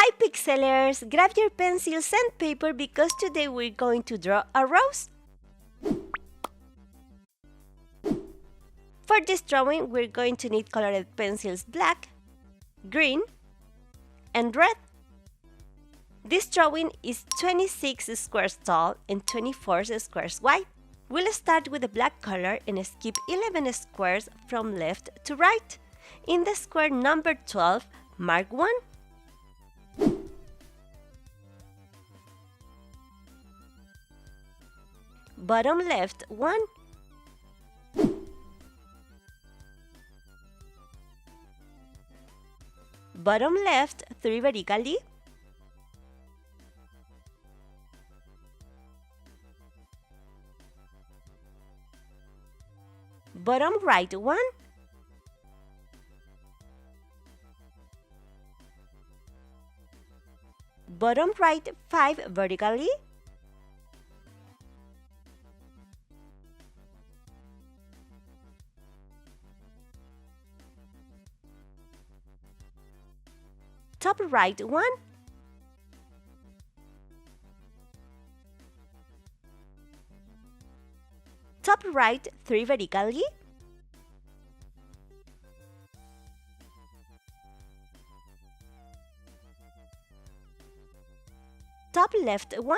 Hi Pixelers! Grab your pencils and paper because today we're going to draw a rose. For this drawing, we're going to need colored pencils black, green, and red. This drawing is 26 squares tall and 24 squares wide. We'll start with the black color and skip 11 squares from left to right. In the square number 12, mark 1. Bottom left 1. Bottom left 3 vertically. Bottom right 1. Bottom right 5 vertically. Top right 1. Top right 3 vertically. Top left 1.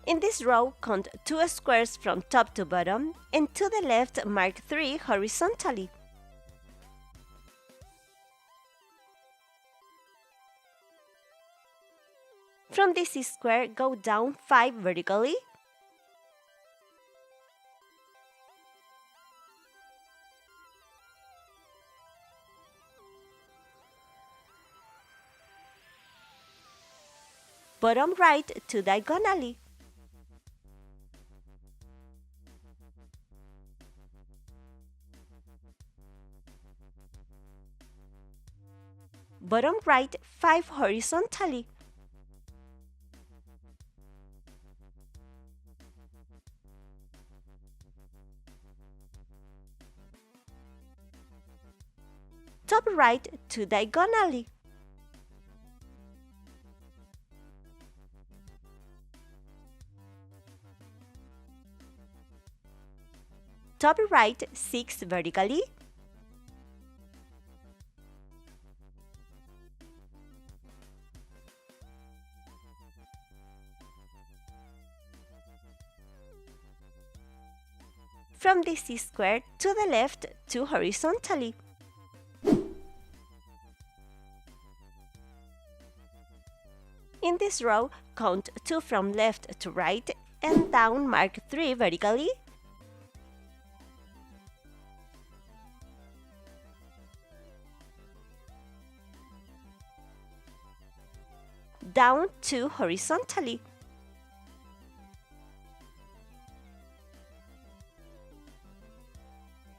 In this row, count 2 squares from top to bottom, and to the left mark 3 horizontally. From this square, go down 5 vertically. Bottom right 2 diagonally. Bottom right 5 horizontally. Top right 2 diagonally. Top right 6 vertically. From this square to the left 2 horizontally. In this row, count 2 from left to right and down mark 3 vertically. Down 2 horizontally.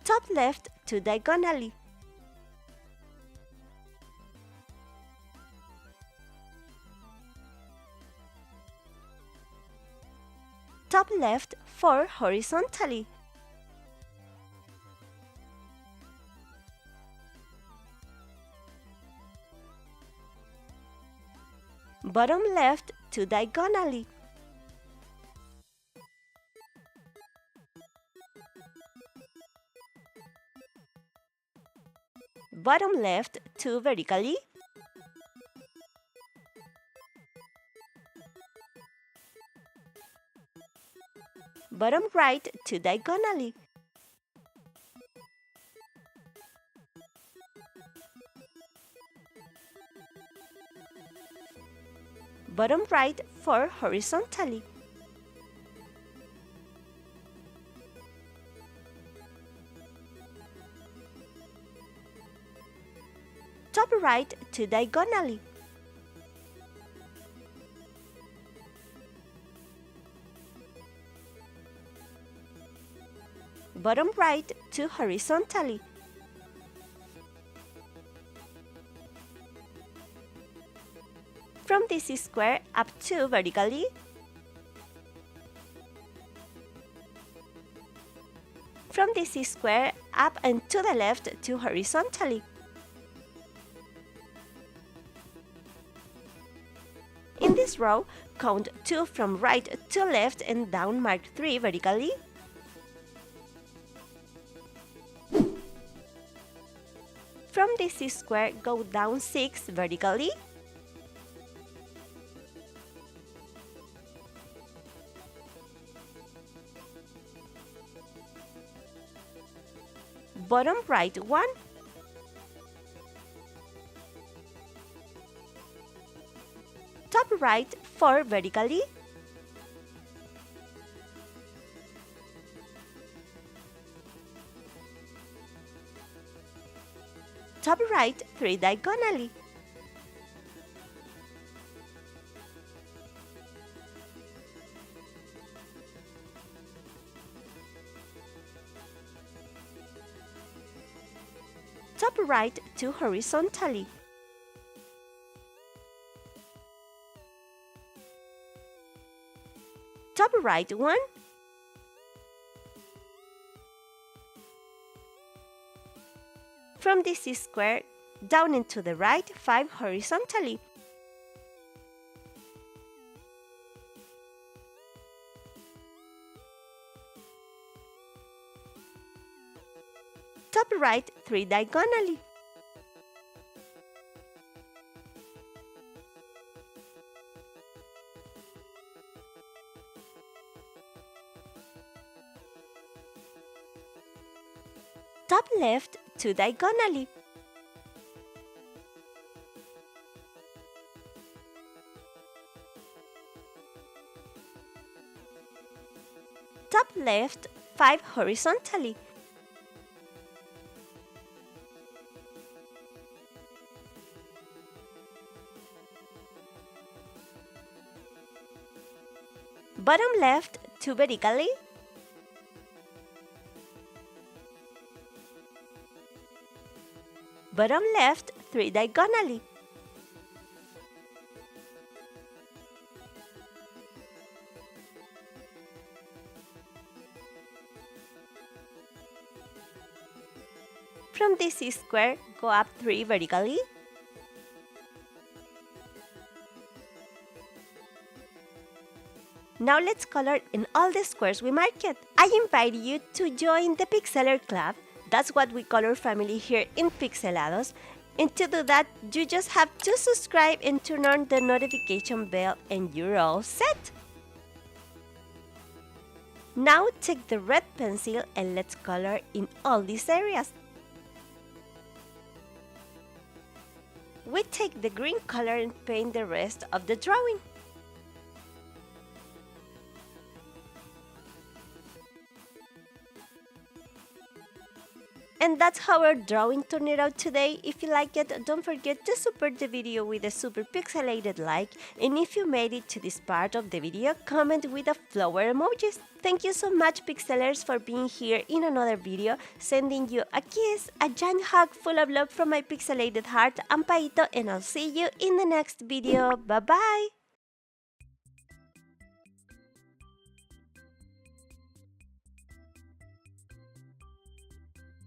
Top left 2 diagonally. Top left 4 horizontally. Bottom left 2 diagonally. Bottom left 2 vertically. Bottom right 2 diagonally. Bottom right 4 horizontally. Top right 2 diagonally. Bottom right 2 horizontally. From this square up 2 vertically. From this square, up and to the left 2 horizontally. In this row, count 2 from right to left and down mark 3 vertically. From this square, go down 6 vertically. Bottom right 1. Top right 4 vertically. Top right 3 diagonally. Top right 2 horizontally. Top right 1. From this square, down and to the right 5 horizontally. Top right 3 diagonally. Top left 2 diagonally. Top left 5 horizontally. Bottom left 2 vertically. Bottom left 3 diagonally. From this square, go up 3 vertically. Now let's color in all the squares we marked. I invite you to join the Pixeler Club. That's what we call our family here in Pixelados. And to do that, you just have to subscribe and turn on the notification bell and you're all set. Now take the red pencil and let's color in all these areas. We take the green color and paint the rest of the drawing. And that's how our drawing turned out today. If you like it, don't forget to support the video with a super pixelated like. And if you made it to this part of the video, comment with a flower emojis. Thank you so much, Pixelers, for being here in another video. Sending you a kiss, a giant hug full of love from my pixelated heart. I'm Paito, and I'll see you in the next video. Bye-bye!